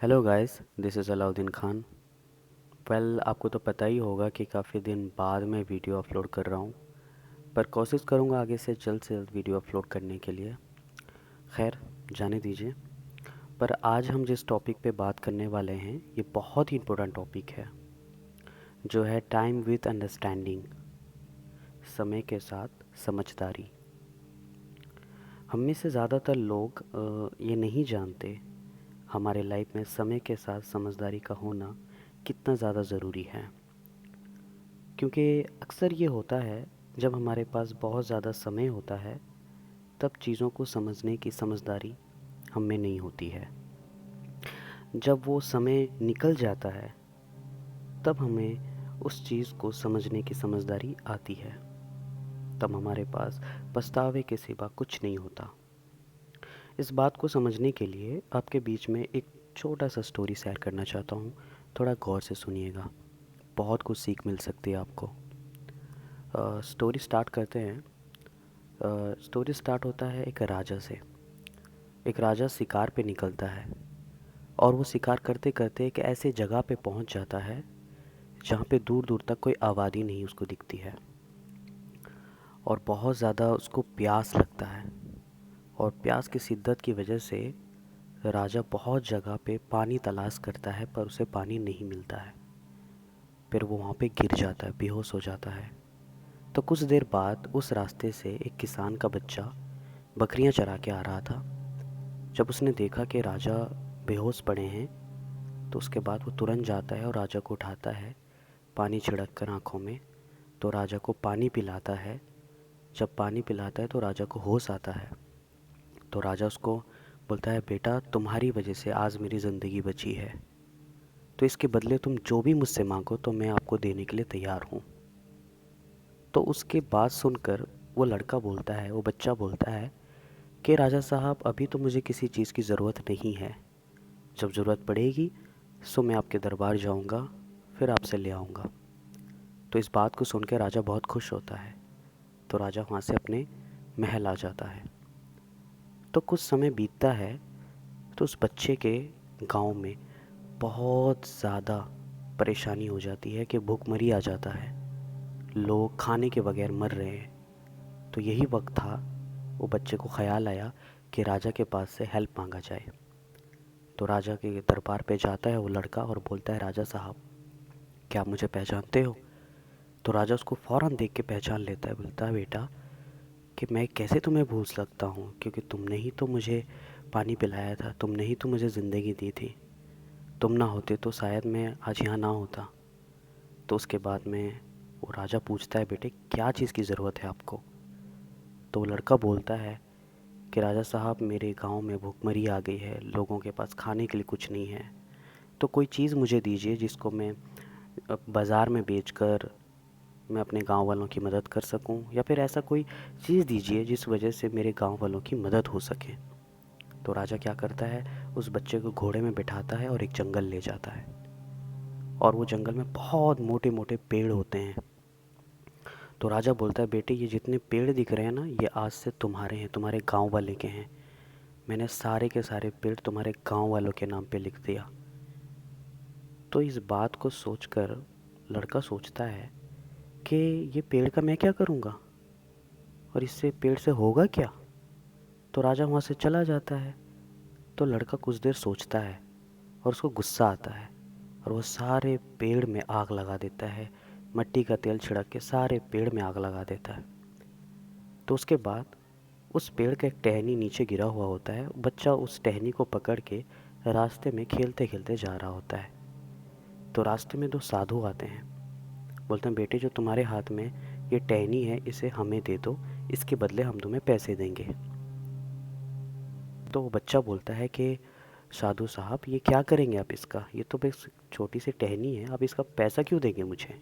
Hello guys, this is Alauddin Khan. आपको तो पता ही होगा कि काफ़ी दिन बाद मैं वीडियो अपलोड कर रहा हूँ, पर कोशिश करूँगा आगे से जल्द वीडियो अपलोड करने के लिए। खैर, जाने दीजिए। पर आज हम जिस टॉपिक पे बात करने वाले हैं ये बहुत ही इम्पोर्टेंट टॉपिक है, जो है टाइम विथ अंडरस्टैंडिंग, समय के साथ समझदारी। हम में से ज़्यादातर लोग ये नहीं जानते हमारे लाइफ में समय के साथ समझदारी का होना कितना ज़्यादा ज़रूरी है। क्योंकि अक्सर ये होता है, जब हमारे पास बहुत ज़्यादा समय होता है तब चीज़ों को समझने की समझदारी हम में नहीं होती है। जब वो समय निकल जाता है तब हमें उस चीज़ को समझने की समझदारी आती है। तब हमारे पास पछतावे के सिवा कुछ नहीं होता। इस बात को समझने के लिए आपके बीच में एक छोटा सा स्टोरी शेयर करना चाहता हूँ। थोड़ा गौर से सुनिएगा, बहुत कुछ सीख मिल सकती है आपको। स्टोरी स्टार्ट करते हैं। स्टोरी स्टार्ट होता है एक राजा से। एक राजा शिकार पे निकलता है और वो शिकार करते करते एक ऐसे जगह पे पहुंच जाता है जहाँ पे दूर दूर तक कोई आबादी नहीं उसको दिखती है, और बहुत ज़्यादा उसको प्यास लगता है। और प्यास की शिद्दत की वजह से राजा बहुत जगह पे पानी तलाश करता है, पर उसे पानी नहीं मिलता है। फिर वो वहाँ पे गिर जाता है, बेहोश हो जाता है। तो कुछ देर बाद उस रास्ते से एक किसान का बच्चा बकरियां चरा के आ रहा था। जब उसने देखा कि राजा बेहोश पड़े हैं तो उसके बाद वो तुरंत जाता है और राजा को उठाता है, पानी छिड़क कर आँखों में। तो राजा को पानी पिलाता है। जब पानी पिलाता है तो राजा को होश आता है। तो राजा उसको बोलता है, बेटा तुम्हारी वजह से आज मेरी ज़िंदगी बची है, तो इसके बदले तुम जो भी मुझसे मांगो तो मैं आपको देने के लिए तैयार हूँ। तो उसके बात सुनकर वो लड़का बोलता है, वो बच्चा बोलता है कि राजा साहब अभी तो मुझे किसी चीज़ की ज़रूरत नहीं है, जब ज़रूरत पड़ेगी सो मैं आपके दरबार जाऊंगा, फिर आपसे ले आऊँगा। तो इस बात को सुन के राजा बहुत खुश होता है। तो राजा वहाँ से अपने महल आ जाता है। तो कुछ समय बीतता है तो उस बच्चे के गांव में बहुत ज़्यादा परेशानी हो जाती है कि भूखमरी आ जाता है, लोग खाने के बगैर मर रहे हैं। तो यही वक्त था, वो बच्चे को ख्याल आया कि राजा के पास से हेल्प मांगा जाए। तो राजा के दरबार पे जाता है वो लड़का और बोलता है, राजा साहब क्या आप मुझे पहचानते हो? तो राजा उसको फ़ौरन देख के पहचान लेता है। बोलता है, बेटा कि मैं कैसे तुम्हें भूल सकता हूँ, क्योंकि तुमने ही तो मुझे पानी पिलाया था, तुमने ही तो मुझे ज़िंदगी दी थी। तुम ना होते तो शायद मैं आज यहाँ ना होता। तो उसके बाद में वो राजा पूछता है, बेटे क्या चीज़ की ज़रूरत है आपको? तो वो लड़का बोलता है कि राजा साहब मेरे गांव में भूखमरी आ गई है, लोगों के पास खाने के लिए कुछ नहीं है, तो कोई चीज़ मुझे दीजिए जिसको मैं बाज़ार में बेचकर मैं अपने गांव वालों की मदद कर सकूं, या फिर ऐसा कोई चीज़ दीजिए जिस वजह से मेरे गांव वालों की मदद हो सके। तो राजा क्या करता है, उस बच्चे को घोड़े में बिठाता है और एक जंगल ले जाता है। और वो जंगल में बहुत मोटे मोटे पेड़ होते हैं। तो राजा बोलता है, बेटे ये जितने पेड़ दिख रहे हैं ना, ये आज से तुम्हारे हैं, तुम्हारे गांव वाले के हैं। मैंने सारे के सारे पेड़ तुम्हारे गांव वालों के नाम पे लिख दिया। तो इस बात को सोचकर लड़का सोचता है कि ये पेड़ का मैं क्या करूँगा, और इससे पेड़ से होगा क्या? तो राजा वहाँ से चला जाता है। तो लड़का कुछ देर सोचता है और उसको गुस्सा आता है, और वो सारे पेड़ में आग लगा देता है। मिट्टी का तेल छिड़क के सारे पेड़ में आग लगा देता है। तो उसके बाद उस पेड़ का एक टहनी नीचे गिरा हुआ होता है। बच्चा उस टहनी को पकड़ के रास्ते में खेलते खेलते जा रहा होता है। तो रास्ते में दो साधु आते हैं। बोलते हैं, बेटे जो तुम्हारे हाथ में ये टहनी है इसे हमें दे दो, इसके बदले हम तुम्हें पैसे देंगे। तो वो बच्चा बोलता है कि साधु साहब ये क्या करेंगे आप इसका, ये तो बस छोटी सी टहनी है, आप इसका पैसा क्यों देंगे मुझे?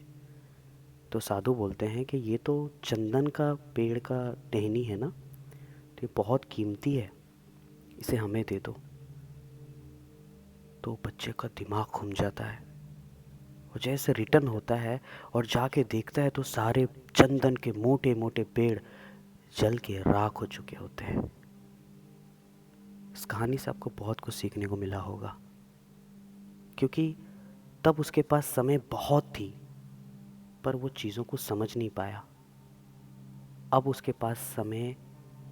तो साधु बोलते हैं कि ये तो चंदन का पेड़ का टहनी है ना, तो ये बहुत कीमती है, इसे हमें दे दो। तो बच्चे का दिमाग घूम जाता है। वो जैसे रिटर्न होता है और जाके देखता है तो सारे चंदन के मोटे मोटे पेड़ जल के राख हो चुके होते हैं। इस कहानी से आपको बहुत कुछ सीखने को मिला होगा। क्योंकि तब उसके पास समय बहुत थी, पर वो चीज़ों को समझ नहीं पाया। अब उसके पास समय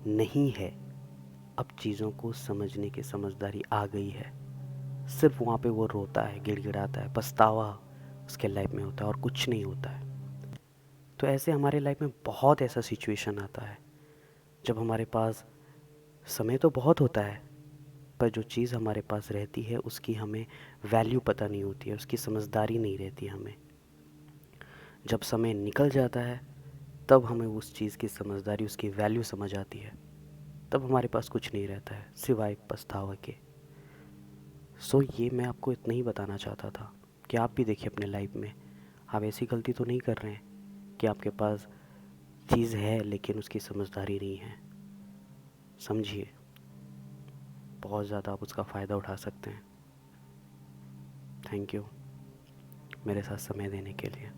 नहीं है, अब चीज़ों को समझने की समझदारी आ गई है। सिर्फ वहाँ पे वो रोता है, गिड़गिड़ाता है, पछतावा उसके लाइफ में होता है और कुछ नहीं होता है। तो ऐसे हमारे लाइफ में बहुत ऐसा सिचुएशन आता है जब हमारे पास समय तो बहुत होता है, पर जो चीज़ हमारे पास रहती है उसकी हमें वैल्यू पता नहीं होती है, उसकी समझदारी नहीं रहती हमें। जब समय निकल जाता है तब हमें उस चीज़ की समझदारी, उसकी वैल्यू समझ आती है। तब हमारे पास कुछ नहीं रहता है सिवाय पछतावा के। सो ये मैं आपको इतना ही बताना चाहता था कि आप भी देखिए अपने लाइफ में आप ऐसी गलती तो नहीं कर रहे हैं कि आपके पास चीज़ है लेकिन उसकी समझदारी नहीं है। समझिए, बहुत ज़्यादा आप उसका फ़ायदा उठा सकते हैं। थैंक यू मेरे साथ समय देने के लिए।